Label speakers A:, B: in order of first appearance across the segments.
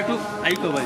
A: একটু আইকো ভাই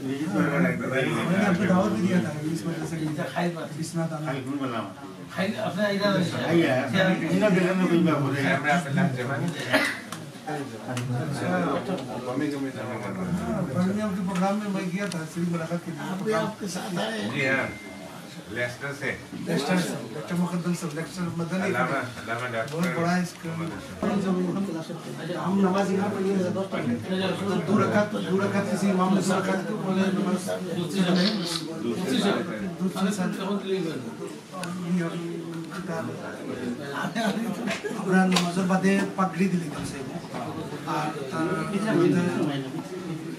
B: मैंने आपको दावत भी दिया था इस वजह से इसमें था ना
C: अपना इधर
B: के प्रोग्राम में मैं गया था सिर्फ मुलाकात के लिए
D: आप भी आपके साथ आए
E: जी हाँ लेस्टर से
B: डॉक्टर मुकद्दम साहब लेक्चर मदनी बहुत बड़ा है इसका हम नमाज यहाँ पढ़ी है 2 रकात किसी इमाम ने 2 रकात को बोले नमाज कुरान नमाज बादे पगड़ी दिली कम से আর তার মধ্যে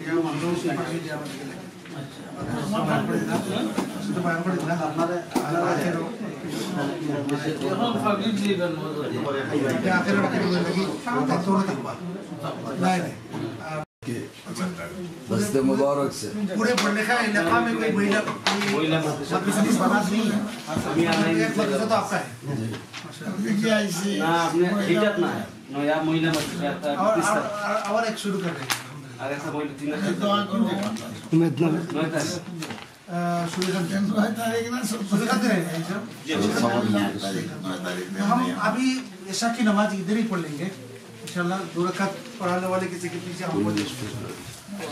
B: ইয়া মানুষ পাঠিয়ে দেওয়া হয়েছে শুধু বায়ান করে দিলাম আপনারা আখেরও আখেরও lagi তোরা থাকবা নাই
F: बस मुबारक से
B: पूरे पढ़ने का इलाका में कोई महिला मदरसा समाज नहीं है एक मदरसा तो आपका है
D: क्या इसे
C: ना आपने हिजत ना है नया महिला मत
B: और एक शुरू कर रहे हैं
C: अरे सब महिला 3
D: दुआ करो
B: शुरू करते हैं
D: 9 तारीख ना
B: शुरू करते हैं हम अभी ऐशा की नमाज इधर ही पढ़ लेंगे इंशाल्लाह 2 रकात पढ़ाने वाले किसी के पीछे हम बोल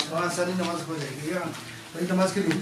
B: बहुत सारी नमाज हो जाएगी या बड़ी नमाज के लिए